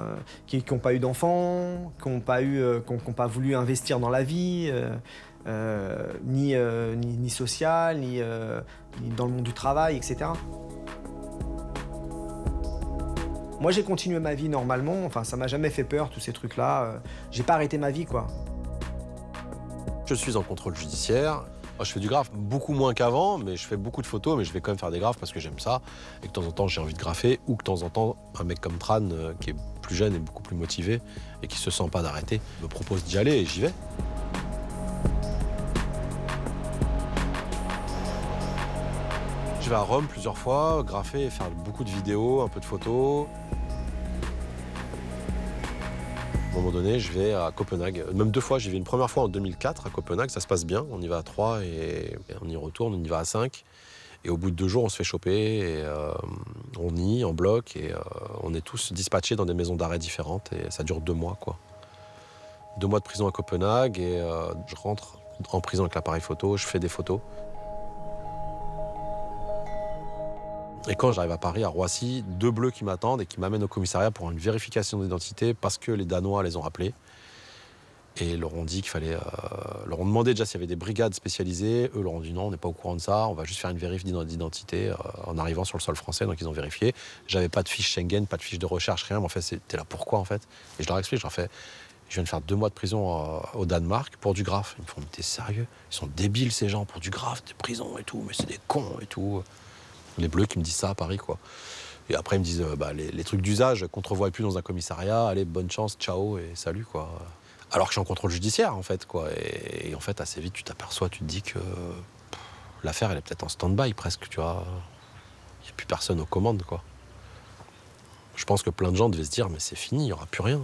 qui n'ont pas eu d'enfants, qui n'ont pas voulu investir dans la vie, ni social, ni dans le monde du travail, etc. Moi, j'ai continué ma vie normalement, enfin, ça m'a jamais fait peur, tous ces trucs-là. J'ai pas arrêté ma vie, quoi. Je suis en contrôle judiciaire. Je fais du graphe beaucoup moins qu'avant, mais je fais beaucoup de photos, mais je vais quand même faire des graphes parce que j'aime ça. Et que de temps en temps, j'ai envie de grapher, ou que de temps en temps, un mec comme Tran, qui est plus jeune et beaucoup plus motivé, et qui se sent pas d'arrêter, me propose d'y aller et j'y vais. Je vais à Rome plusieurs fois, grapher et faire beaucoup de vidéos, un peu de photos. À un moment donné, je vais à Copenhague. Même 2 fois, j'y vais une première fois en 2004 à Copenhague, ça se passe bien. On y va à 3 et on y retourne, on y va à 5. Et au bout de 2 jours, on se fait choper et on nie en bloc et on est tous dispatchés dans des maisons d'arrêt différentes et ça dure 2 mois, quoi. 2 mois de prison à Copenhague et je rentre en prison avec l'appareil photo, je fais des photos. Et quand j'arrive à Paris, à Roissy, 2 bleus qui m'attendent et qui m'amènent au commissariat pour une vérification d'identité parce que les Danois les ont appelés. Et ils leur ont dit qu'il fallait... leur ont demandé déjà s'il y avait des brigades spécialisées. Eux leur ont dit non, on n'est pas au courant de ça. On va juste faire une vérif d'identité en arrivant sur le sol français. Donc ils ont vérifié. J'avais pas de fiche Schengen, pas de fiche de recherche, rien. Mais en fait, c'était là pourquoi, en fait. Et je leur explique, je leur fais... Je viens de faire 2 mois de prison au Danemark pour du graphe. Ils me font, mais t'es sérieux? Ils sont débiles, ces gens, pour du graphe, de prison et tout. Mais c'est des cons et tout. Les bleus qui me disent ça à Paris, quoi. Et après, ils me disent, les trucs d'usage, qu'on te revoie plus dans un commissariat, allez, bonne chance, ciao et salut, quoi. Alors que je suis en contrôle judiciaire, en fait, quoi. Et en fait, assez vite, tu t'aperçois, tu te dis que l'affaire, elle est peut-être en stand-by, presque, tu vois. Il n'y a plus personne aux commandes, quoi. Je pense que plein de gens devaient se dire, mais c'est fini, il n'y aura plus rien.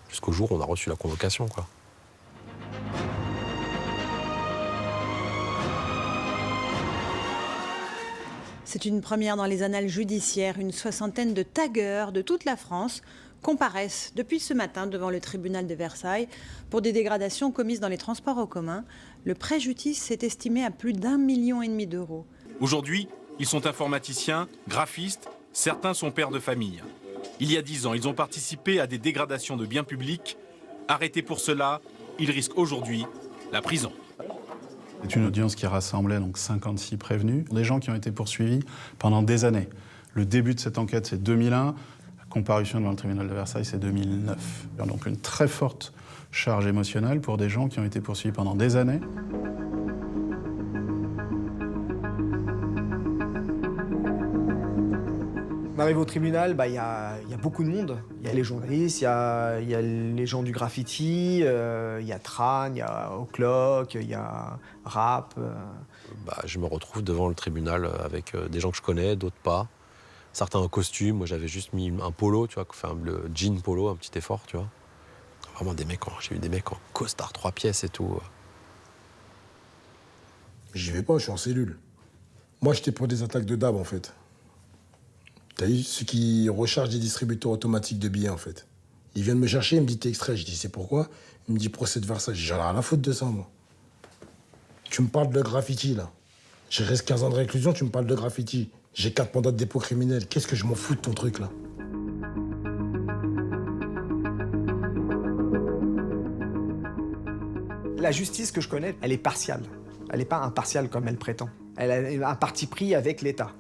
Jusqu'au jour où on a reçu la convocation, quoi. C'est une première dans les annales judiciaires. Une soixantaine de taggeurs de toute la France comparaissent depuis ce matin devant le tribunal de Versailles pour des dégradations commises dans les transports en commun. Le préjudice est estimé à plus d'1,5 million d'euros. Aujourd'hui, ils sont informaticiens, graphistes, certains sont pères de famille. Il y a 10 ans, ils ont participé à des dégradations de biens publics. Arrêtés pour cela, ils risquent aujourd'hui la prison. C'est une audience qui rassemblait donc 56 prévenus, des gens qui ont été poursuivis pendant des années. Le début de cette enquête, c'est 2001. La comparution devant le tribunal de Versailles, c'est 2009. Donc une très forte charge émotionnelle pour des gens qui ont été poursuivis pendant des années. On arrive au tribunal, il y a beaucoup de monde. Il y a les journalistes, il y a les gens du graffiti, il y a Tran, il y a O'Clock, il y a Rap. Je me retrouve devant le tribunal avec des gens que je connais, d'autres pas. Certains en costume, moi j'avais juste mis un polo, tu vois, enfin, le jean polo, un petit effort, tu vois. Vraiment des mecs, j'ai eu des mecs en costard 3 pièces et tout. J'y vais pas, je suis en cellule. Moi j'étais pour des attaques de DAB en fait. T'as vu, ceux qui rechargent des distributeurs automatiques de billets, en fait. Ils viennent me chercher, ils me disent t'es extrait. Je dis c'est pourquoi? Il me dit procès de Versailles. J'en ai rien à foutre de ça, moi. Tu me parles de graffiti, là. J'ai resté 15 ans de réclusion, tu me parles de graffiti. J'ai 4 mandats de dépôt criminel. Qu'est-ce que je m'en fous de ton truc, là? La justice que je connais, elle est partiale. Elle n'est pas impartiale comme elle prétend. Elle a un parti pris avec l'État.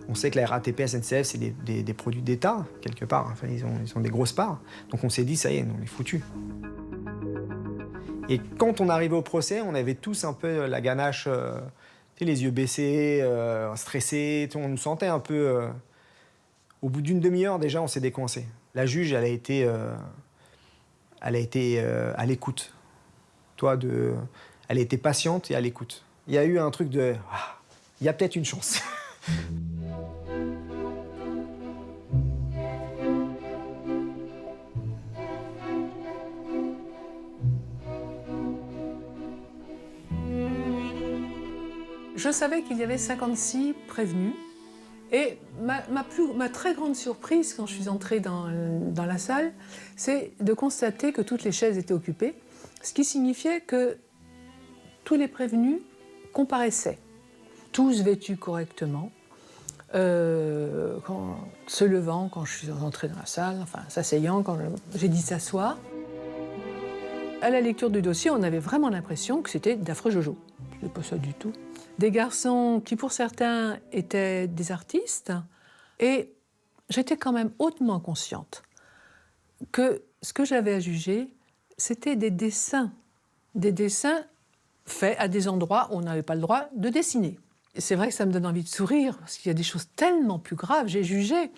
On sait que la RATP, SNCF, c'est des produits d'État, quelque part. Enfin, ils ont des grosses parts. Donc on s'est dit, ça y est, on est foutus. Et quand on arrivait au procès, on avait tous un peu la ganache, les yeux baissés, stressés. On nous sentait un peu... Au bout d'une demi-heure, déjà, on s'est décoincé. La juge, elle a été à l'écoute. Elle a été patiente et à l'écoute. Il y a eu un truc de... il y a peut-être une chance. Je savais qu'il y avait 56 prévenus. Et ma très grande surprise quand je suis entrée dans la salle, c'est de constater que toutes les chaises étaient occupées, ce qui signifiait que tous les prévenus comparaissaient, tous vêtus correctement, se levant quand je suis entrée dans la salle, enfin s'asseyant quand j'ai dit s'asseoir. À la lecture du dossier, on avait vraiment l'impression que c'était d'affreux jojo. C'est pas ça du tout. Des garçons qui, pour certains, étaient des artistes. Et j'étais quand même hautement consciente que ce que j'avais à juger, c'était des dessins faits à des endroits où on n'avait pas le droit de dessiner. Et c'est vrai que ça me donne envie de sourire, parce qu'il y a des choses tellement plus graves. J'ai jugé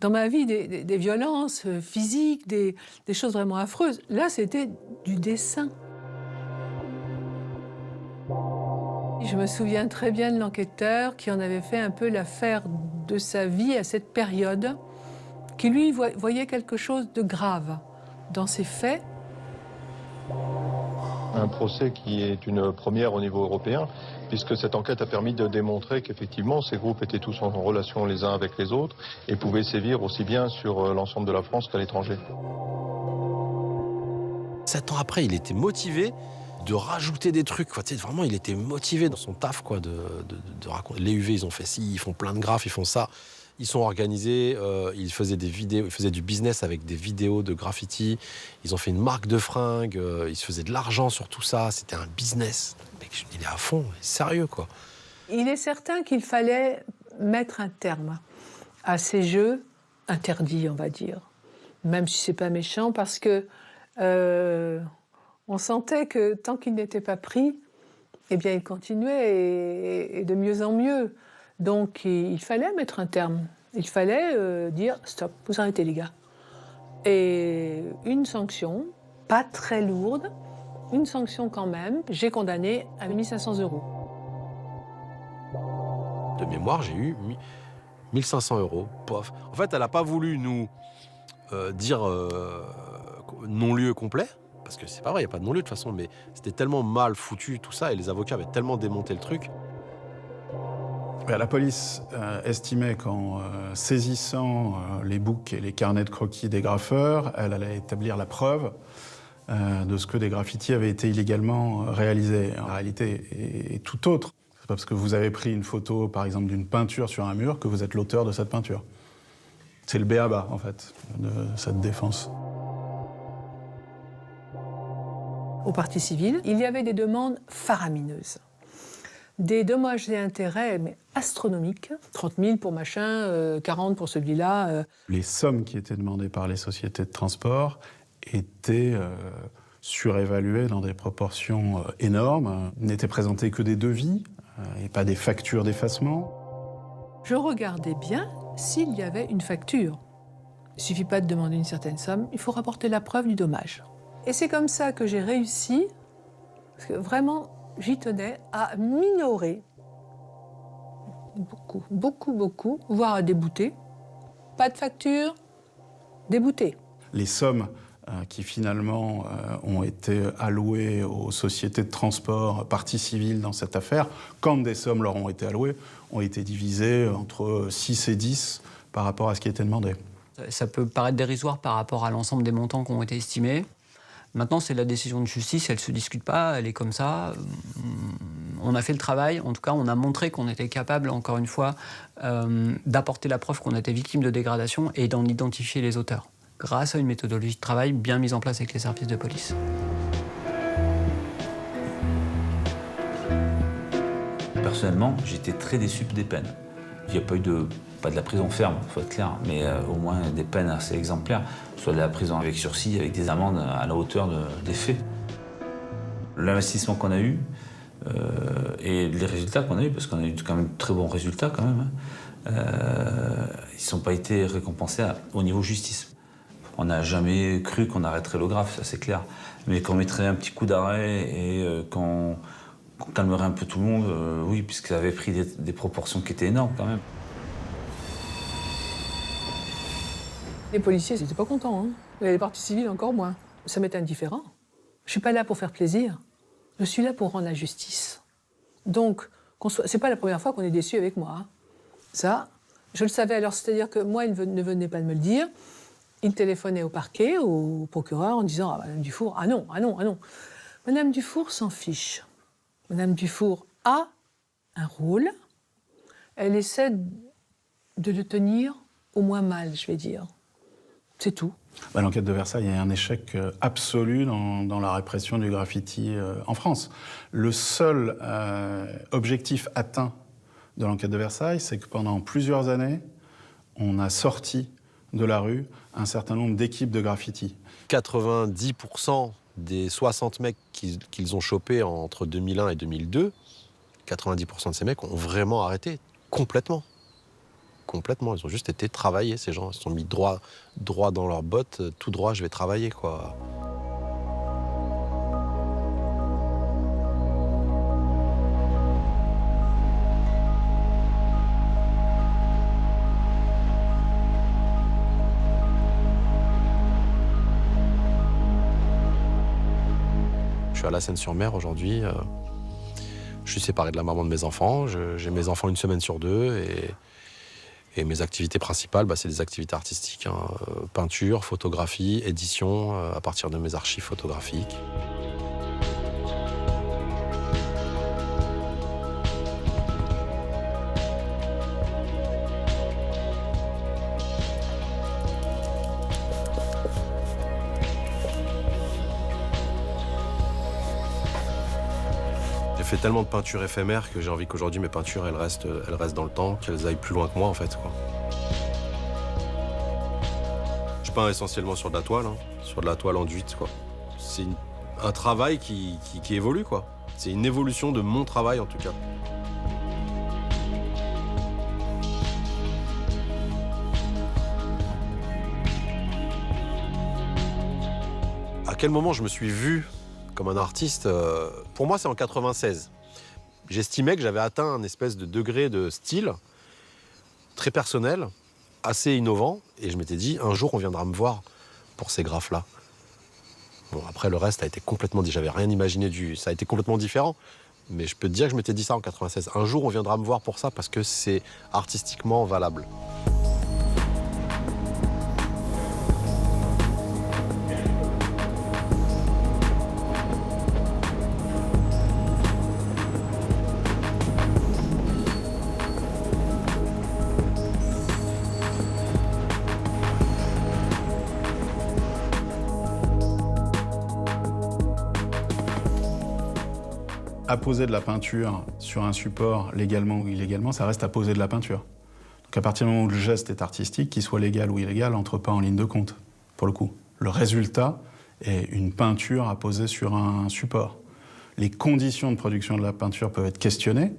dans ma vie des violences physiques, des choses vraiment affreuses. Là, c'était du dessin. Je me souviens très bien de l'enquêteur qui en avait fait un peu l'affaire de sa vie à cette période, qui lui voyait quelque chose de grave dans ces faits. Un procès qui est une première au niveau européen, puisque cette enquête a permis de démontrer qu'effectivement ces groupes étaient tous en relation les uns avec les autres et pouvaient sévir aussi bien sur l'ensemble de la France qu'à l'étranger. 7 ans après, il était motivé de rajouter des trucs, quoi. Tu sais, vraiment, il était motivé dans son taf, quoi, de raconter. Les UV, ils ont fait ci, ils font plein de graphes, ils font ça. Ils sont organisés, ils faisaient des vidéos, ils faisaient du business avec des vidéos de graffiti. Ils ont fait une marque de fringues, ils se faisaient de l'argent sur tout ça. C'était un business. Mec, il est à fond, il est sérieux, quoi. Il est certain qu'il fallait mettre un terme à ces jeux interdits, on va dire. Même si c'est pas méchant, parce que on sentait que tant qu'il n'était pas pris, eh bien, il continuait et de mieux en mieux. Donc, il fallait mettre un terme. Il fallait dire « stop, vous arrêtez les gars ». Et une sanction, pas très lourde, une sanction quand même, j'ai condamné à 1 500 €. De mémoire, j'ai eu 1 500 €. Pof. En fait, elle n'a pas voulu nous dire non-lieu complet, parce que c'est pas vrai, il n'y a pas de non-lieu de toute façon, mais c'était tellement mal foutu tout ça, et les avocats avaient tellement démonté le truc. La police estimait qu'en saisissant les books et les carnets de croquis des graffeurs, elle allait établir la preuve de ce que des graffitis avaient été illégalement réalisés. La réalité est tout autre. C'est pas parce que vous avez pris une photo, par exemple, d'une peinture sur un mur que vous êtes l'auteur de cette peinture. C'est le b.a.-ba, en fait, de cette défense. Au parti civil, il y avait des demandes faramineuses. Des dommages et intérêts, mais astronomiques. 30 000 pour machin, 40 pour celui-là. Les sommes qui étaient demandées par les sociétés de transport étaient surévaluées dans des proportions énormes. N'étaient présentés que des devis et pas des factures d'effacement. Je regardais bien s'il y avait une facture. Il ne suffit pas de demander une certaine somme, il faut rapporter la preuve du dommage. Et c'est comme ça que j'ai réussi, parce que vraiment, j'y tenais, à minorer beaucoup, voire à débouter. Pas de facture, débouté. Les sommes qui finalement ont été allouées aux sociétés de transport, partie civile dans cette affaire, quand des sommes leur ont été allouées, ont été divisées entre 6 et 10 par rapport à ce qui était demandé. Ça peut paraître dérisoire par rapport à l'ensemble des montants qui ont été estimés. Maintenant, c'est la décision de justice, elle ne se discute pas, elle est comme ça. On a fait le travail, en tout cas, on a montré qu'on était capable, encore une fois, d'apporter la preuve qu'on était victime de dégradation et d'en identifier les auteurs, grâce à une méthodologie de travail bien mise en place avec les services de police. Personnellement, j'étais très déçu des peines. Il n'y a pas eu pas de la prison ferme, il faut être clair, mais au moins des peines assez exemplaires, soit de la prison avec sursis, avec des amendes à la hauteur des faits. L'investissement qu'on a eu et les résultats qu'on a eu, parce qu'on a eu quand même de très bons résultats quand même, ils ne sont pas été récompensés au niveau justice. On n'a jamais cru qu'on arrêterait le graphe, ça c'est clair, mais qu'on mettrait un petit coup d'arrêt et qu'on calmerait un peu tout le monde, oui, puisque ça avait pris des proportions qui étaient énormes quand même. Les policiers, ils n'étaient pas contents, hein. Et les parties civiles, encore moins. Ça m'est indifférent. Je ne suis pas là pour faire plaisir. Je suis là pour rendre la justice. Donc, c'est pas la première fois qu'on est déçu avec moi. Hein. Ça, je le savais. Alors, c'est-à-dire que moi, il ne venait pas de me le dire. Il téléphonait au parquet, au procureur, en disant « Ah, Madame Dufour, ah non, ah non, ah non ». Madame Dufour s'en fiche. Madame Dufour a un rôle. Elle essaie de le tenir au moins mal, je vais dire. C'est tout. L'enquête de Versailles est un échec absolu dans la répression du graffiti en France. Le seul objectif atteint de l'enquête de Versailles, c'est que pendant plusieurs années, on a sorti de la rue un certain nombre d'équipes de graffiti. 90% des 60 mecs qu'ils ont chopés entre 2001 et 2002, 90% de ces mecs ont vraiment arrêté, complètement. Complètement, ils ont juste été travaillés, ces gens. Ils se sont mis droit dans leurs bottes, tout droit, je vais travailler, quoi. Je suis à la Seine-sur-Mer aujourd'hui. Je suis séparé de la maman de mes enfants. J'ai mes enfants une semaine sur deux et mes activités principales, c'est des activités artistiques. Hein. Peinture, photographie, édition, à partir de mes archives photographiques. J'ai fait tellement de peintures éphémères que j'ai envie qu'aujourd'hui mes peintures elles restent dans le temps, qu'elles aillent plus loin que moi en fait, quoi. Je peins essentiellement sur de la toile, hein, sur de la toile enduite, quoi. C'est un travail qui évolue, quoi. C'est une évolution de mon travail en tout cas. À quel moment je me suis vu comme un artiste, pour moi, c'est en 96. J'estimais que j'avais atteint un espèce de degré de style très personnel, assez innovant, et je m'étais dit, un jour, on viendra me voir pour ces graphes-là. Bon, après, le reste a été complètement dit, j'avais rien imaginé ça a été complètement différent, Mais je peux te dire que je m'étais dit ça en 96. Un jour, on viendra me voir pour ça parce que c'est artistiquement valable. Apposer de la peinture sur un support, légalement ou illégalement, ça reste apposer de la peinture. Donc à partir du moment où le geste est artistique, qu'il soit légal ou illégal, n'entre pas en ligne de compte, pour le coup. Le résultat est une peinture apposée sur un support. Les conditions de production de la peinture peuvent être questionnées,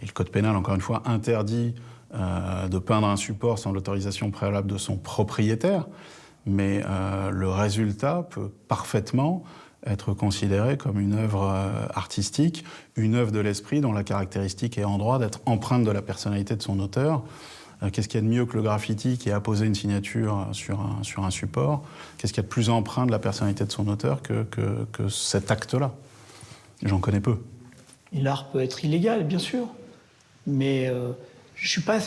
et le code pénal, encore une fois, interdit de peindre un support sans l'autorisation préalable de son propriétaire, mais le résultat peut parfaitement être considéré comme une œuvre artistique, une œuvre de l'esprit dont la caractéristique est en droit d'être empreinte de la personnalité de son auteur. Qu'est-ce qu'il y a de mieux que le graffiti qui est apposé une signature sur un support? Qu'est-ce qu'il y a de plus empreint de la personnalité de son auteur que cet acte-là? J'en connais peu. Et l'art peut être illégal, bien sûr, mais je suis pas...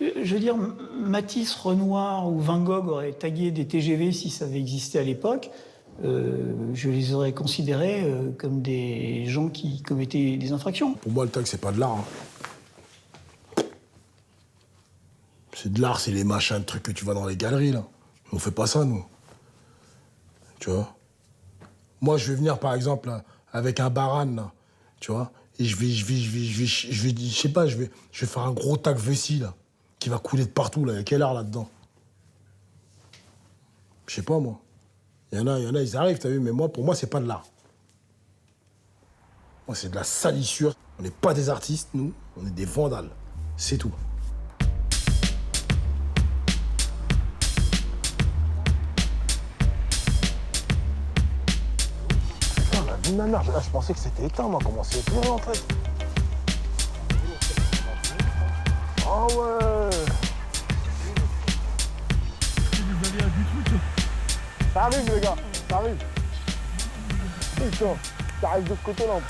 Je veux dire, Matisse, Renoir ou Van Gogh auraient tagué des TGV si ça avait existé à l'époque. Je les aurais considérés comme des gens qui commettaient des infractions. Pour moi, le tag, c'est pas de l'art. Hein. C'est de l'art, c'est les machins, de trucs que tu vois dans les galeries, là. On fait pas ça, nous. Tu vois? Moi, je vais venir, par exemple, là, avec un baran, là, tu vois, et je vais faire un gros tag vessie, là, qui va couler de partout, là. Il y a quel art là-dedans? Je sais pas, moi. Il y en a, ils arrivent, t'as vu, mais moi, pour moi, c'est pas de l'art. Moi, c'est de la salissure. On n'est pas des artistes, nous, on est des vandales. C'est tout. Putain, la vie de ma mère, je pensais que c'était éteint, moi, comment c'est éteint, en fait? Ah ouais! Ça arrive, les gars, ça arrive. Putain, ça arrive de ce côté-là.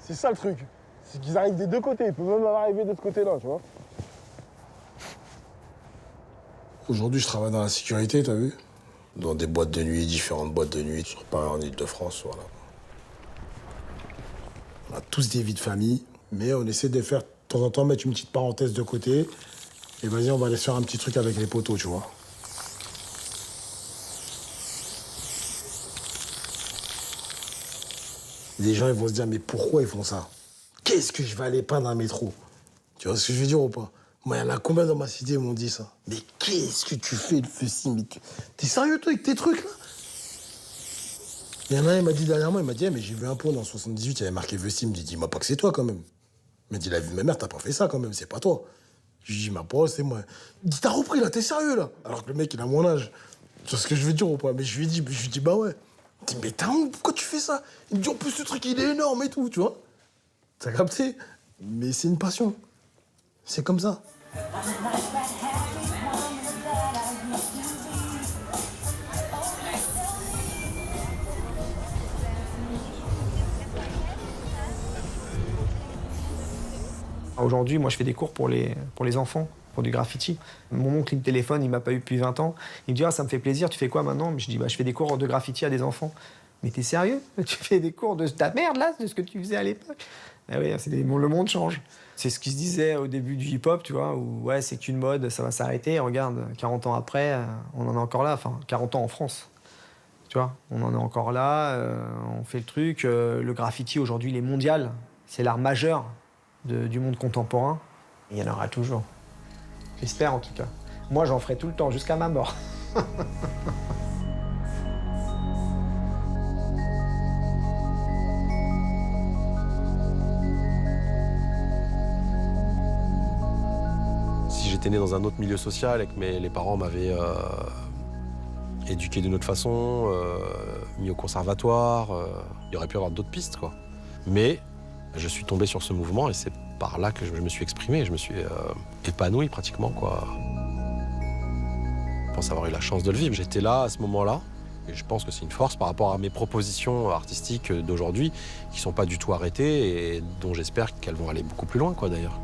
C'est ça le truc. C'est qu'ils arrivent des deux côtés. Ils peuvent même arriver de ce côté-là, tu vois. Aujourd'hui, je travaille dans la sécurité, t'as vu? Dans des boîtes de nuit, différentes boîtes de nuit, sur Paris, en Ile-de-France, voilà. On a tous des vies de famille, mais on essaie de faire de temps en temps mettre une petite parenthèse de côté. Et vas-y, on va aller faire un petit truc avec les poteaux, tu vois. Les gens, ils vont se dire, mais pourquoi ils font ça? Qu'est-ce que je vais aller peindre un métro? Tu vois ce que je veux dire ou pas? Moi, il y en a combien dans ma cité m'ont dit ça? Mais qu'est-ce que tu fais, le feu-ci? T'es sérieux, toi, avec tes trucs, là? Il y en a un, il m'a dit dernièrement, il m'a dit, mais j'ai vu un pont dans 78, il y avait marqué Vessi, il me dit, dis-moi pas que c'est toi, quand même. Il m'a dit, la vie de ma mère, t'as pas fait ça, quand même, c'est pas toi. Je lui dis, ma parole, c'est moi. Il dit, t'as repris, là, t'es sérieux, là? Alors que le mec, il a mon âge. Tu vois ce que je veux dire ou pas? Mais je lui dis, bah ouais. Il me dit, mais t'as honte, pourquoi tu fais ça? Il me dit, en plus, ce truc, il est énorme et tout, tu vois? T'as capté? Mais c'est une passion. C'est comme ça. Aujourd'hui, moi, je fais des cours pour les enfants, pour du graffiti. Mon oncle, il me téléphone, il m'a pas eu depuis 20 ans. Il me dit, ah, ça me fait plaisir, tu fais quoi maintenant? Je dis, bah, je fais des cours de graffiti à des enfants. Mais t'es sérieux? Tu fais des cours de ta merde, là, de ce que tu faisais à l'époque? Ah oui, le monde change. C'est ce qui se disait au début du hip-hop, tu vois, où ouais, c'est qu'une mode, ça va s'arrêter. Regarde, 40 ans après, on en est encore là, enfin, 40 ans en France. Tu vois, on en est encore là, on fait le truc. Le graffiti, aujourd'hui, il est mondial. C'est l'art majeur du monde contemporain. Et il y en aura toujours. J'espère, en tout cas. Moi, j'en ferai tout le temps, jusqu'à ma mort. Si j'étais né dans un autre milieu social et que les parents m'avaient éduqué d'une autre façon, mis au conservatoire, il y aurait pu y avoir d'autres pistes, quoi. Mais je suis tombé sur ce mouvement et c'est par là que je me suis exprimé, je me suis épanoui pratiquement, quoi. Je pense avoir eu la chance de le vivre. J'étais là à ce moment-là Et je pense que c'est une force par rapport à mes propositions artistiques d'aujourd'hui, qui ne sont pas du tout arrêtées et dont j'espère qu'elles vont aller beaucoup plus loin, quoi, d'ailleurs.